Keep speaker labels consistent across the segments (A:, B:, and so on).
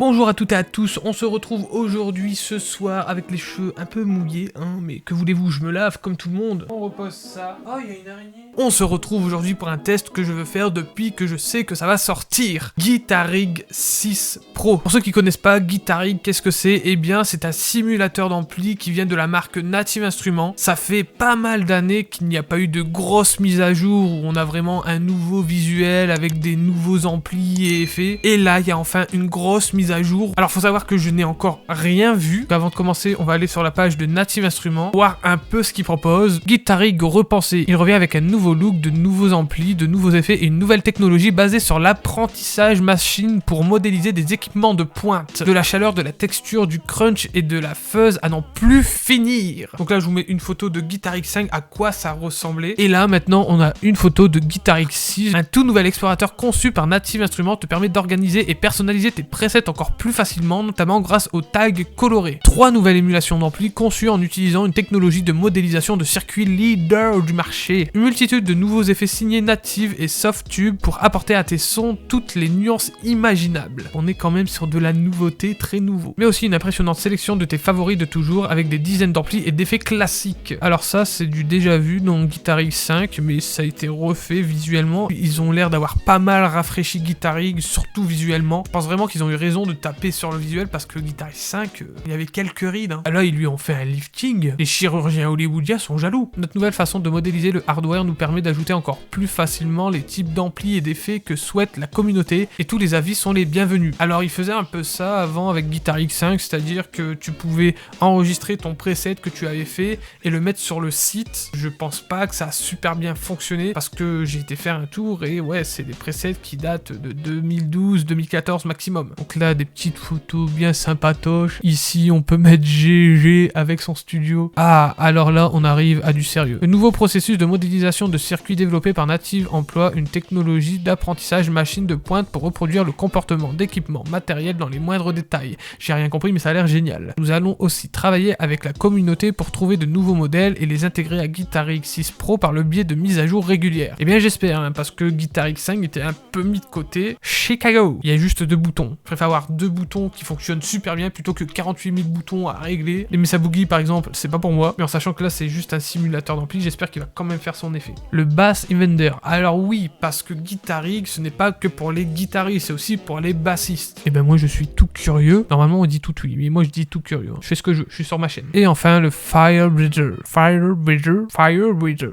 A: Bonjour à toutes et à tous, on se retrouve aujourd'hui ce soir avec les cheveux un peu mouillés, hein, mais que voulez-vous, je me lave comme tout le monde. On repose ça. Oh, il y a une araignée. On se retrouve aujourd'hui pour un test que je veux faire depuis que je sais que ça va sortir. Guitar Rig 6 Pro. Pour ceux qui connaissent pas, Guitar Rig, qu'est-ce que c'est? Eh bien, c'est un simulateur d'ampli qui vient de la marque Native Instruments. Ça fait pas mal d'années qu'il n'y a pas eu de grosses mises à jour où on a vraiment un nouveau visuel avec des nouveaux amplis et effets. Et là, il y a enfin une grosse mise à jour. Alors, faut savoir que je n'ai encore rien vu. Avant de commencer, on va aller sur la page de Native Instruments, voir un peu ce qu'ils proposent. Guitar Rig repensé. Il revient avec un nouveau look, de nouveaux amplis, de nouveaux effets et une nouvelle technologie basée sur l'apprentissage machine pour modéliser des équipements de pointe. De la chaleur, de la texture, du crunch et de la fuzz à n'en plus finir. Donc là, je vous mets une photo de Guitar Rig 5, à quoi ça ressemblait. Et là, maintenant, on a une photo de Guitar Rig 6. Un tout nouvel explorateur conçu par Native Instruments te permet d'organiser et personnaliser tes presets encore plus facilement, notamment grâce aux tags colorés. 3 nouvelles émulations d'amplis conçues en utilisant une technologie de modélisation de circuits leader du marché. Une multitude de nouveaux effets signés Native et Softube pour apporter à tes sons toutes les nuances imaginables. On est quand même sur de la nouveauté très nouveau. Mais aussi une impressionnante sélection de tes favoris de toujours avec des dizaines d'amplis et d'effets classiques. Alors ça, c'est du déjà vu dans Guitar Rig 5, mais ça a été refait visuellement. Ils ont l'air d'avoir pas mal rafraîchi Guitar Rig, surtout visuellement. Je pense vraiment qu'ils ont eu raison de taper sur le visuel parce que Guitar Rig 5, il y avait quelques rides. Hein. Là, ils lui ont fait un lifting. Les chirurgiens hollywoodiens sont jaloux. Notre nouvelle façon de modéliser le hardware nous permet d'ajouter encore plus facilement les types d'amplis et d'effets que souhaite la communauté, et tous les avis sont les bienvenus. Alors, ils faisaient un peu ça avant avec Guitar Rig 5, c'est-à-dire que tu pouvais enregistrer ton preset que tu avais fait et le mettre sur le site. Je pense pas que ça a super bien fonctionné parce que j'ai été faire un tour et ouais, c'est des presets qui datent de 2012-2014 maximum. Donc là, des petites photos bien sympatoches. Ici, on peut mettre GG avec son studio. Ah, alors là, on arrive à du sérieux. Le nouveau processus de modélisation de circuits développé par Native emploie une technologie d'apprentissage machine de pointe pour reproduire le comportement d'équipements matériels dans les moindres détails. J'ai rien compris, mais ça a l'air génial. Nous allons aussi travailler avec la communauté pour trouver de nouveaux modèles et les intégrer à Guitar Rig 6 Pro par le biais de mises à jour régulières. Eh bien, j'espère, hein, parce que Guitar Rig 5 était un peu mis de côté. Chicago, il y a juste 2 boutons. Je préfère avoir 2 boutons qui fonctionnent super bien plutôt que 48 000 boutons à régler. Les Mesa Boogie, par exemple, c'est pas pour moi, mais en sachant que là, c'est juste un simulateur d'ampli, j'espère qu'il va quand même faire son effet. Le Bass Inventor. Alors oui, parce que Guitar Rig, ce n'est pas que pour les guitaristes, c'est aussi pour les bassistes. Et ben moi, je suis tout curieux. Normalement, on dit tout oui, mais moi, je dis tout curieux. Je fais ce que je veux, je suis sur ma chaîne. Et enfin, le Fire Breather.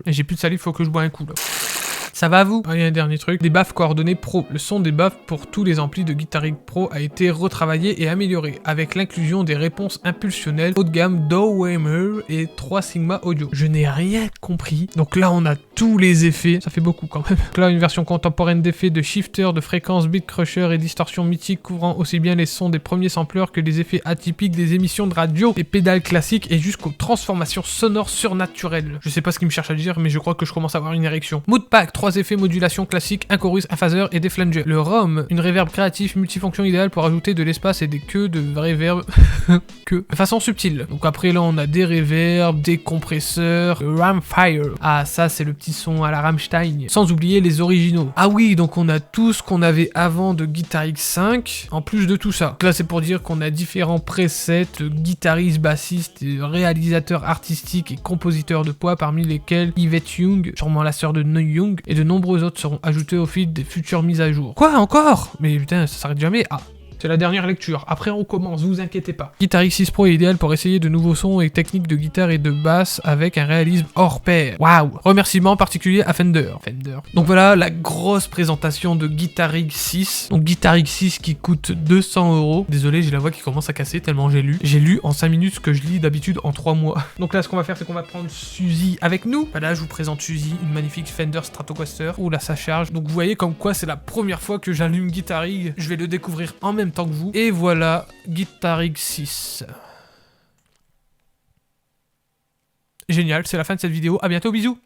A: Et j'ai plus de salive, faut que je bois un coup, là. Ça va à vous? Il y a un dernier truc, des baffes coordonnées pro. Le son des baffes pour tous les amplis de Guitar Rig Pro a été retravaillé et amélioré, avec l'inclusion des réponses impulsionnelles haut de gamme Dowhammer et 3 Sigma Audio. Je n'ai rien compris, donc là on a tous les effets, ça fait beaucoup quand même. Donc là une version contemporaine d'effets de shifter, de fréquences, beat crusher et distorsion mythique couvrant aussi bien les sons des premiers sampleurs que les effets atypiques des émissions de radio, les pédales classiques et jusqu'aux transformations sonores surnaturelles. Je sais pas ce qu'il me cherche à dire, mais je crois que je commence à avoir une érection. Mood Pack, 3 effets modulation classique, un chorus, un phaser et des flangers. Le ROM, une reverb créatif multifonction idéale pour ajouter de l'espace et des queues de reverb de façon subtile. Donc après là on a des reverbs, des compresseurs, le Ramfire. Ah ça c'est le petit son à la Rammstein. Sans oublier les originaux. Ah oui, donc on a tout ce qu'on avait avant de Guitar Rig 5 en plus de tout ça. Donc là c'est pour dire qu'on a différents presets, guitaristes, bassistes, réalisateurs artistiques et compositeurs de poids parmi lesquels Yvette Young, sûrement la sœur de Neil Young, et de nombreux autres seront ajoutés au fil des futures mises à jour. Quoi encore? Mais putain, ça s'arrête jamais. Ah. C'est la dernière lecture, après on commence, vous inquiétez pas. Guitar Rig 6 Pro est idéal pour essayer de nouveaux sons et techniques de guitare et de basse avec un réalisme hors pair. Waouh! Remerciement particulier à Fender. Donc voilà la grosse présentation de Guitar Rig 6. Donc Guitar Rig 6 qui coûte 200 €. Désolé, j'ai la voix qui commence à casser tellement j'ai lu. J'ai lu en 5 minutes ce que je lis d'habitude en 3 mois. Donc là ce qu'on va faire c'est qu'on va prendre Suzy avec nous. Voilà, je vous présente Suzy, une magnifique Fender Stratocaster. Ouh là ça charge. Donc vous voyez comme quoi c'est la première fois que j'allume Guitar Rig. Je vais le découvrir en même temps que vous. Et voilà, Guitar Rig 6. Génial, c'est la fin de cette vidéo. À bientôt, bisous.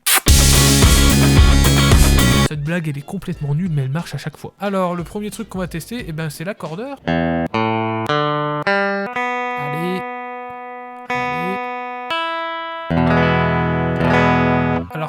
A: Cette blague, elle est complètement nulle, mais elle marche à chaque fois. Alors, le premier truc qu'on va tester, eh ben, c'est l'accordeur. Allez.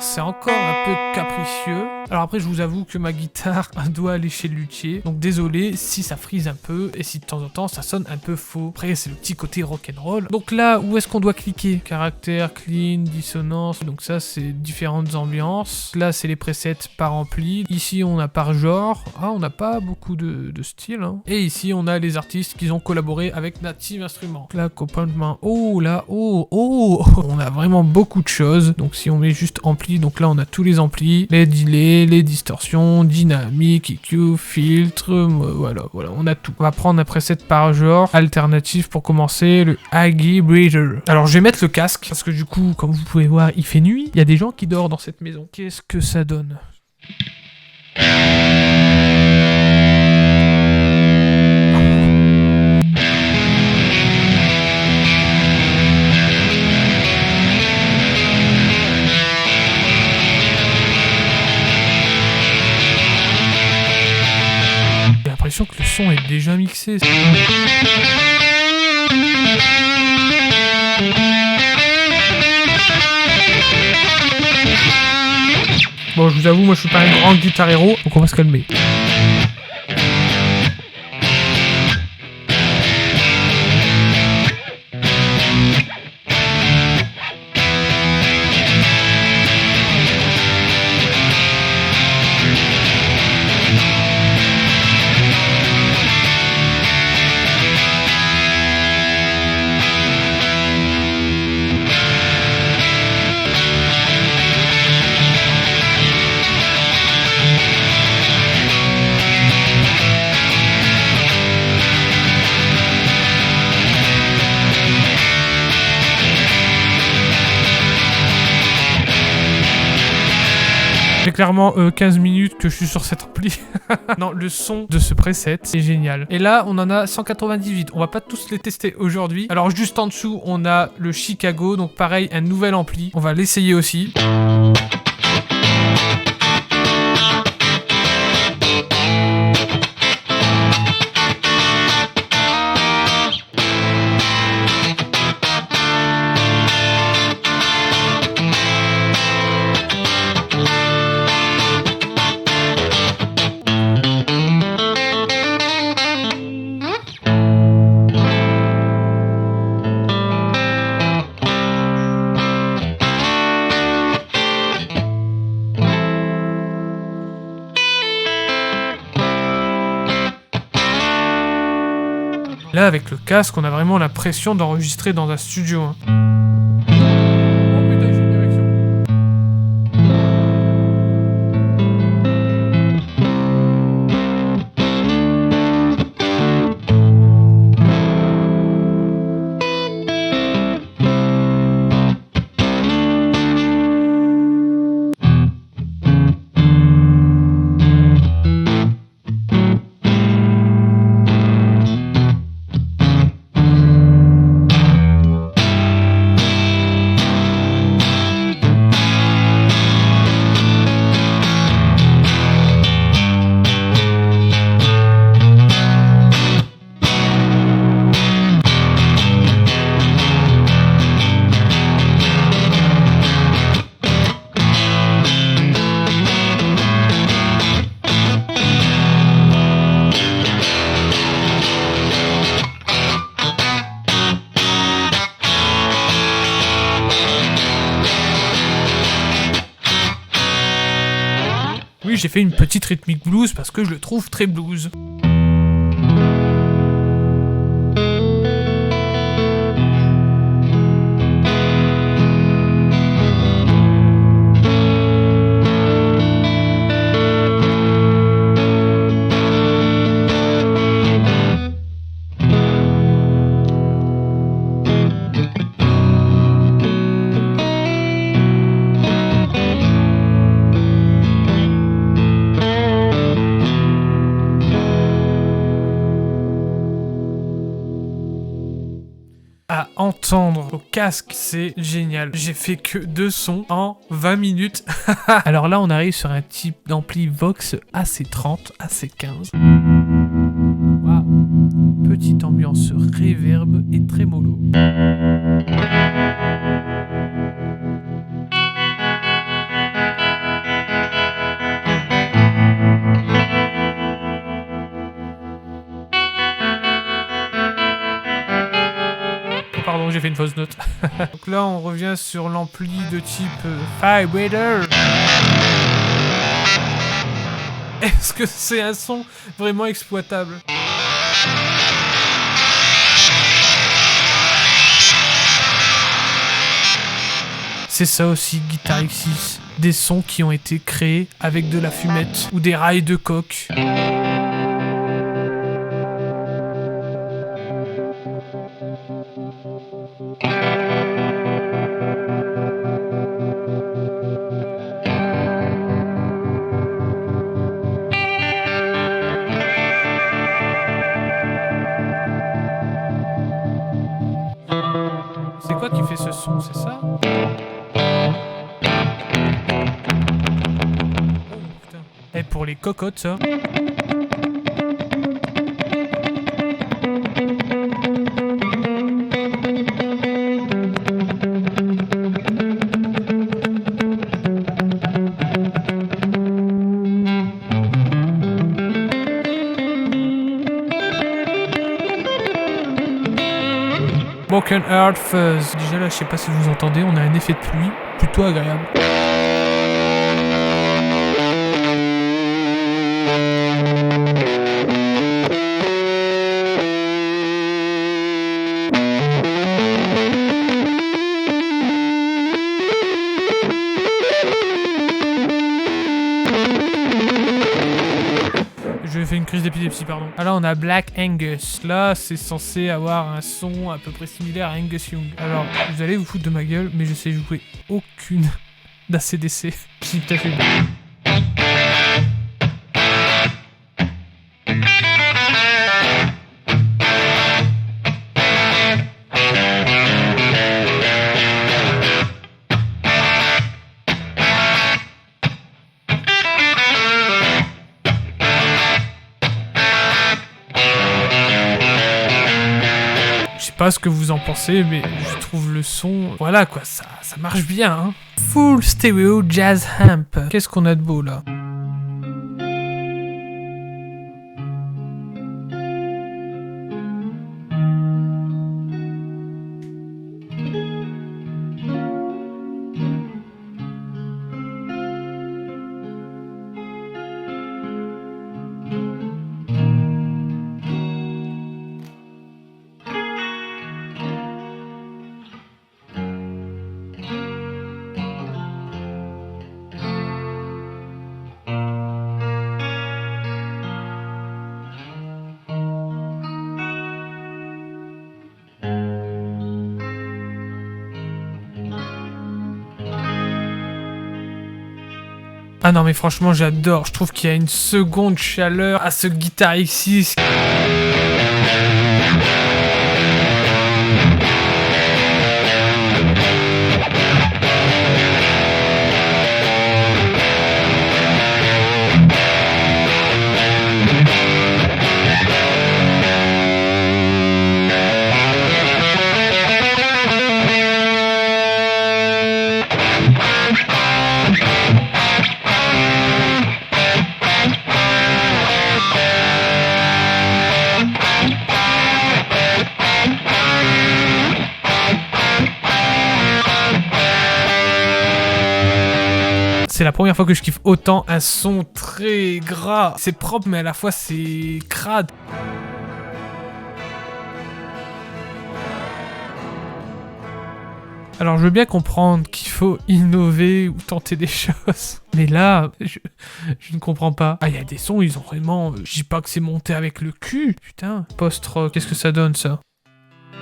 A: c'est encore un peu capricieux. Alors après, je vous avoue que ma guitare doit aller chez le luthier. Donc désolé si ça frise un peu et si de temps en temps ça sonne un peu faux. Après, c'est le petit côté rock'n'roll. Donc là, où est-ce qu'on doit cliquer? Caractère, clean, dissonance. Donc ça, c'est différentes ambiances. Là, c'est les presets par ampli. Ici, on a par genre. Ah, on n'a pas beaucoup de style. Hein. Et ici, on a les artistes qui ont collaboré avec Native Instruments. Là, copain de main. Oh, là, oh. On a vraiment beaucoup de choses. Donc si on met juste ampli, donc là, on a tous les amplis, les delays, les distorsions, dynamique, EQ, filtre, voilà, on a tout. On va prendre un preset par genre, alternatif pour commencer, le Aggie Breather. Alors je vais mettre le casque, parce que du coup, comme vous pouvez voir, il fait nuit, il y a des gens qui dorment dans cette maison. Qu'est-ce que ça donne ? Que le son est déjà mixé. Bon, je vous avoue, moi je suis pas un grand guitarero, donc on va se calmer. J'ai clairement 15 minutes que je suis sur cet ampli. Non, le son de ce preset, c'est génial. Et là, on en a 198. On va pas tous les tester aujourd'hui. Alors juste en dessous, on a le Chicago. Donc pareil, un nouvel ampli. On va l'essayer aussi. Là, avec le casque, on a vraiment l'impression d'enregistrer dans un studio. Hein. Oh putain, j'ai une érection. Oui, j'ai fait une petite rythmique blues parce que je le trouve très blues. À entendre au casque, c'est génial. J'ai fait que 2 sons en 20 minutes. Alors là, on arrive sur un type d'ampli Vox AC30, AC15. Waouh. Petite ambiance reverb et trémolo. pardon, j'ai fait une fausse note. Donc là, on revient sur l'ampli de type Vibrator. Est-ce que c'est un son vraiment exploitable? C'est ça aussi, Guitar X6. Des sons qui ont été créés avec de la fumette ou des rails de coke. C'est quoi qui fait ce son, c'est ça? Et pour les cocottes, ça. Broken Heart Fuzz. Déjà là, je sais pas si vous entendez, on a un effet de pluie plutôt agréable. Je fais une crise d'épilepsie, pardon. Ah là, on a Black Angus. Là, c'est censé avoir un son à peu près similaire à Angus Young. Alors, vous allez vous foutre de ma gueule, mais je sais jouer aucune d'ACDC. Si, peut-être une. Je sais pas ce que vous en pensez, mais je trouve le son... Voilà quoi, ça marche bien, hein. Full Stereo Jazz Amp. Qu'est-ce qu'on a de beau, là? Ah non mais franchement j'adore, je trouve qu'il y a une seconde chaleur à ce Guitar X6. C'est la première fois que je kiffe autant un son très gras. C'est propre mais à la fois c'est crade. Alors je veux bien comprendre qu'il faut innover ou tenter des choses. Mais là, je ne comprends pas. Ah, il y a des sons, ils ont vraiment... je dis pas que c'est monté avec le cul. Putain, post-rock, qu'est-ce que ça donne ça?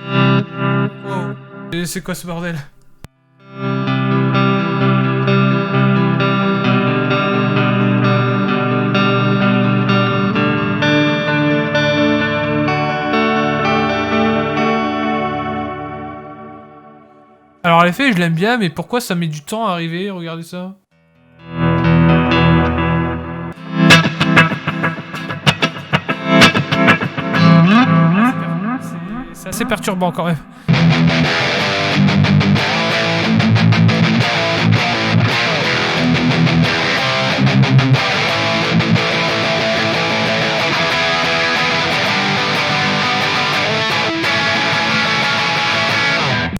A: Wow. Et c'est quoi ce bordel? Alors l'effet je l'aime bien, mais pourquoi ça met du temps à arriver? Regardez ça. C'est assez perturbant quand même.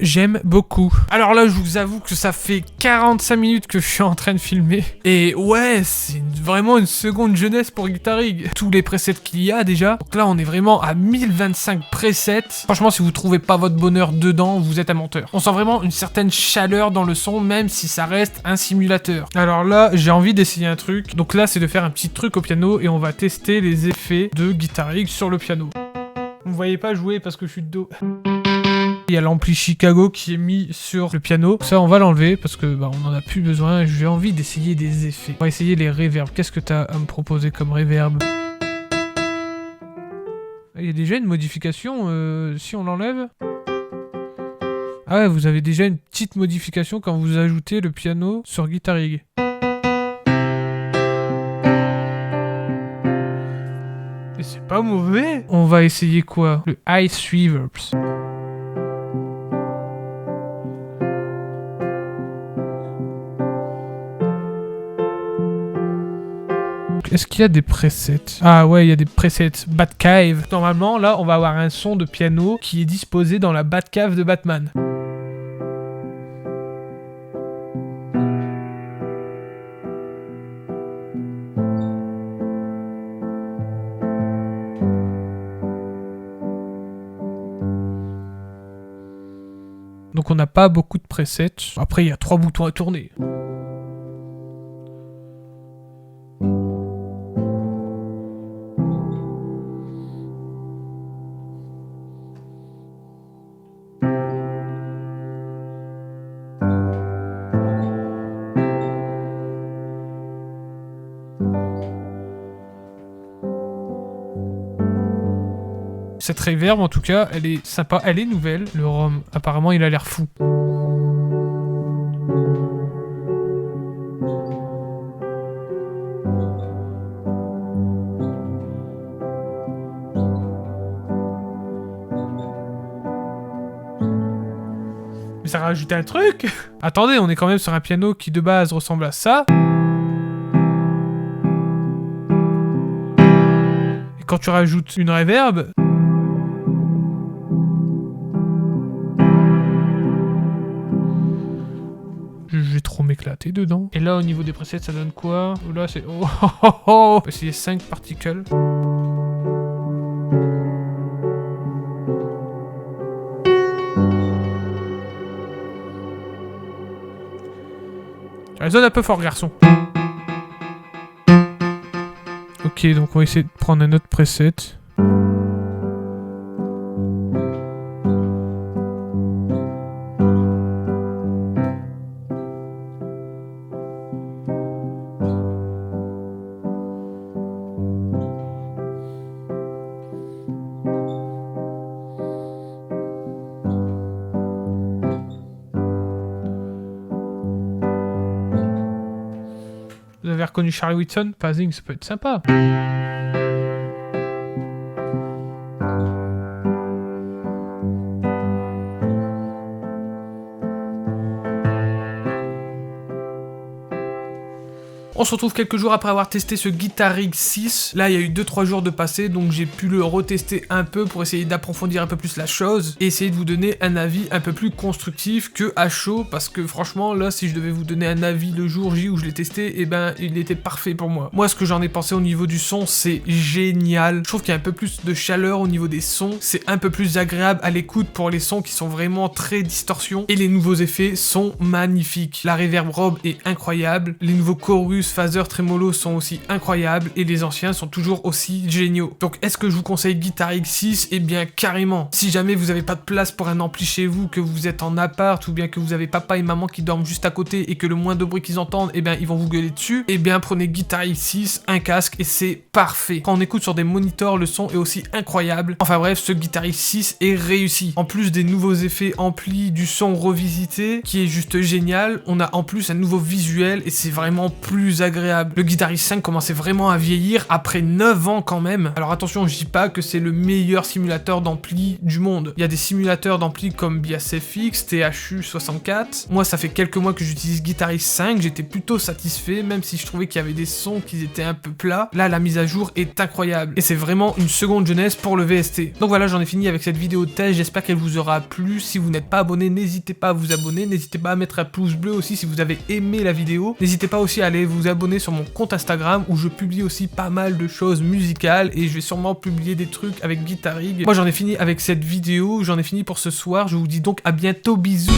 A: j'aime beaucoup. Alors là, je vous avoue que ça fait 45 minutes que je suis en train de filmer. Et ouais, c'est vraiment une seconde jeunesse pour Guitar Rig. Tous les presets qu'il y a déjà. Donc là, on est vraiment à 1025 presets. Franchement, si vous trouvez pas votre bonheur dedans, vous êtes un menteur. On sent vraiment une certaine chaleur dans le son, même si ça reste un simulateur. Alors là, j'ai envie d'essayer un truc. Donc là, c'est de faire un petit truc au piano et on va tester les effets de Guitar Rig sur le piano. Vous me voyez pas jouer parce que je suis de dos. Il y a l'ampli Chicago qui est mis sur le piano. Ça, on va l'enlever parce que on en a plus besoin. J'ai envie d'essayer des effets. On va essayer les reverbs. Qu'est-ce que t'as à me proposer comme reverb? Il y a déjà une modification si on l'enlève. Ah ouais, vous avez déjà une petite modification quand vous ajoutez le piano sur Guitar Rig. Et c'est pas mauvais. On va essayer quoi? Le Ice Reverbs. Est-ce qu'il y a des presets? Ah ouais, il y a des presets Batcave. Normalement, là, on va avoir un son de piano qui est disposé dans la Batcave de Batman. Donc on n'a pas beaucoup de presets. Après, il y a 3 boutons à tourner. Cette reverb, en tout cas, elle est sympa, elle est nouvelle. Le ROM, apparemment, il a l'air fou. Mais ça a rajouté un truc. Attendez, on est quand même sur un piano qui de base ressemble à ça. Et quand tu rajoutes une reverb... Je vais trop m'éclater dedans. Et là, au niveau des presets, ça donne quoi? Là, c'est... Oh, oh, oh, oh. On va essayer 5 particles. Elle sonne un peu fort, garçon. Ok, donc on va essayer de prendre un autre preset. Vous avez reconnu Charlie Whitson? Phasing, ça peut être sympa. On se retrouve quelques jours après avoir testé ce Guitar Rig 6. Là, il y a eu 2-3 jours de passé, donc j'ai pu le retester un peu pour essayer d'approfondir un peu plus la chose et essayer de vous donner un avis un peu plus constructif que à chaud, parce que franchement, là, si je devais vous donner un avis le jour J où je l'ai testé, eh ben, il était parfait pour moi. Moi, ce que j'en ai pensé au niveau du son, c'est génial. Je trouve qu'il y a un peu plus de chaleur au niveau des sons. C'est un peu plus agréable à l'écoute pour les sons qui sont vraiment très distorsion. Et les nouveaux effets sont magnifiques. La reverb robe est incroyable. Les nouveaux chorus, phaser, tremolo sont aussi incroyables. Et les anciens sont toujours aussi géniaux. Donc, est-ce que je vous conseille Guitar Rig 6? Eh bien, carrément. Si jamais vous n'avez pas de place pour un ampli chez vous, que vous êtes en appart, ou bien que vous avez papa et maman qui dorment juste à côté et que le moins de bruit qu'ils entendent, eh bien, ils vont vous gueuler dessus, eh bien, prenez Guitar Rig 6, un casque, et c'est parfait. Quand on écoute sur des moniteurs, le son est aussi incroyable. Enfin bref, ce Guitar Rig 6 est réussi. En plus des nouveaux effets amplis, du son revisité, qui est juste génial, on a en plus un nouveau visuel, et c'est vraiment plus plus agréable. Le Guitar Hero 5 commençait vraiment à vieillir après 9 ans quand même. Alors attention, je dis pas que c'est le meilleur simulateur d'ampli du monde. Il y a des simulateurs d'ampli comme BSFX, THU64. Moi, ça fait quelques mois que j'utilise Guitar Hero 5, j'étais plutôt satisfait, même si je trouvais qu'il y avait des sons qui étaient un peu plats. Là, la mise à jour est incroyable. Et c'est vraiment une seconde jeunesse pour le VST. Donc voilà, j'en ai fini avec cette vidéo de test. J'espère qu'elle vous aura plu. Si vous n'êtes pas abonné, n'hésitez pas à vous abonner. N'hésitez pas à mettre un pouce bleu aussi si vous avez aimé la vidéo. N'hésitez pas aussi à aller vous abonner sur mon compte Instagram où je publie aussi pas mal de choses musicales et je vais sûrement publier des trucs avec Guitar Rig. Moi, j'en ai fini avec cette vidéo. J'en ai fini pour ce soir. Je vous dis donc à bientôt. Bisous.